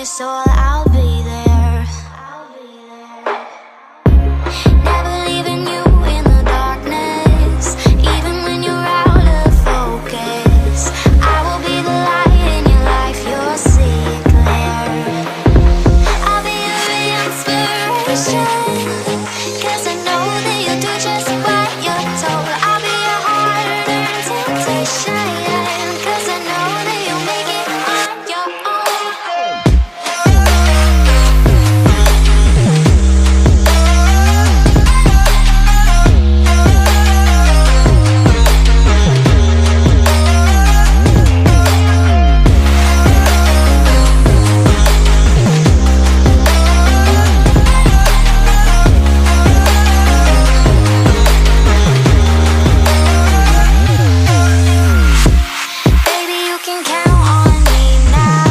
your soul, I'll be there. Never leaving you in the darkness, even when you're out of focus. I will be the light in your life, you'll see it clear. I'll be your inspiration, 'cause I know that you'll do just what you're told. I'll be your heart and temptation, 'cause I know that you'll make it on your own. Baby, you can count on me now.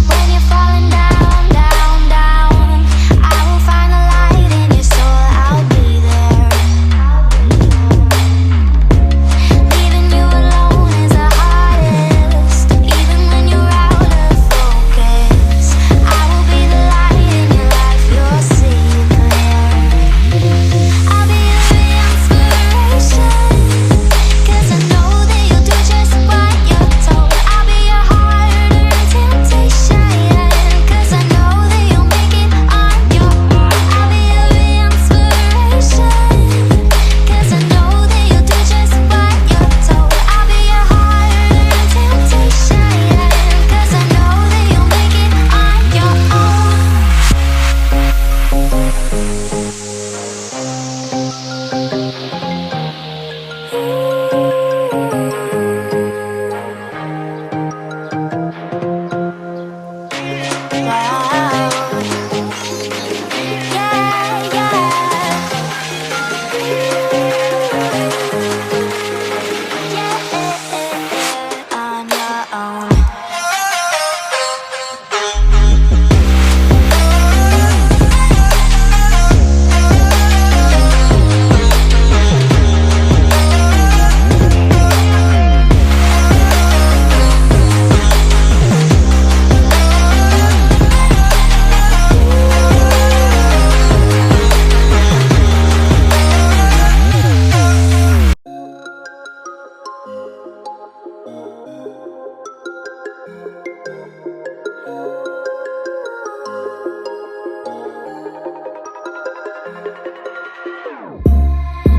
When you're falling down, down, down, I will find the light in your soul, I'll be there. Leaving you alone is the hardest, even when you're out of focus. I will be the light in your life, you'll see it clear. I'll be your inspiration, 'cause I know that you'll do just what you're told. I'll be your heart and temptation, 'cause I know that you'll make it on your own. I'll be your inspiration, 'cause I know that you'll do just what you're told. I'll be your heart and temptation, 'cause I know that you'll make it on your own. Wow. Yeah, yeah. On your own.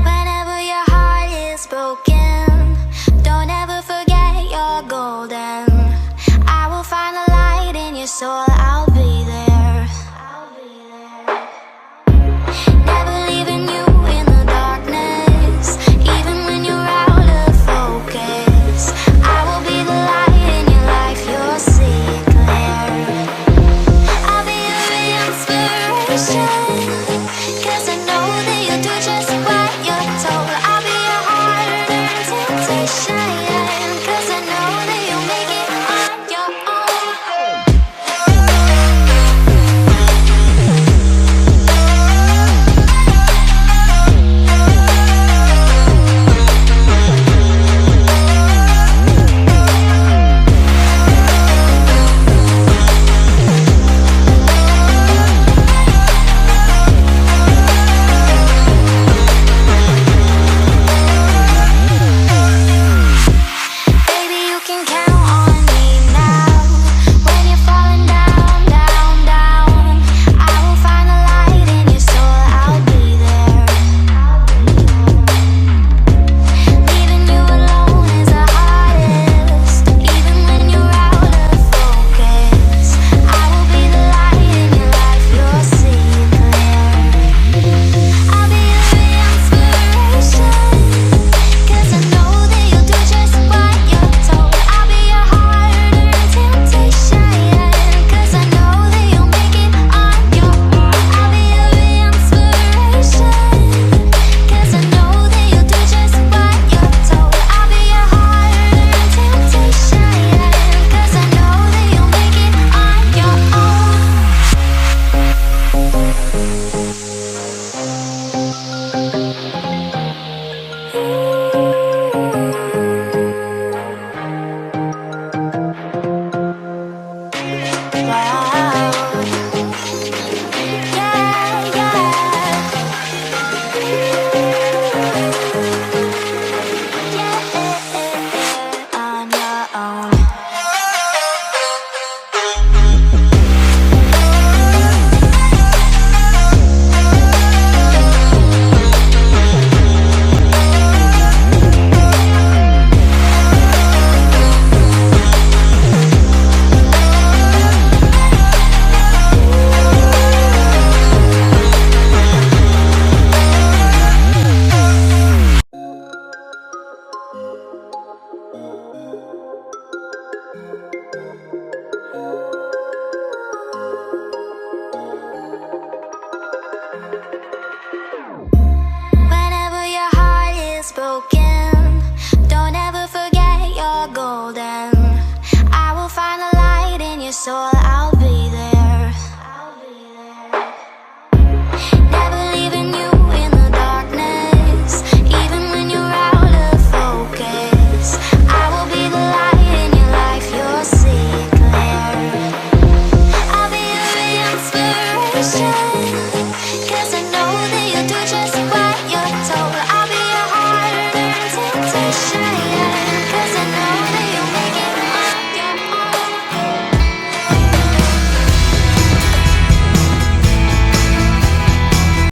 Whenever your heart is broken, don't ever forget you're golden. I will find the light in your soul, I'll be there. Never leaving you in the darkness, even when you're out of focus. I will be the light in your life, you'll see it clear. I'll be your inspiration, 'cause I know that you'll do just what you're told. I'll be your heart and temptation, 'cause I know that you'll make it on your own. all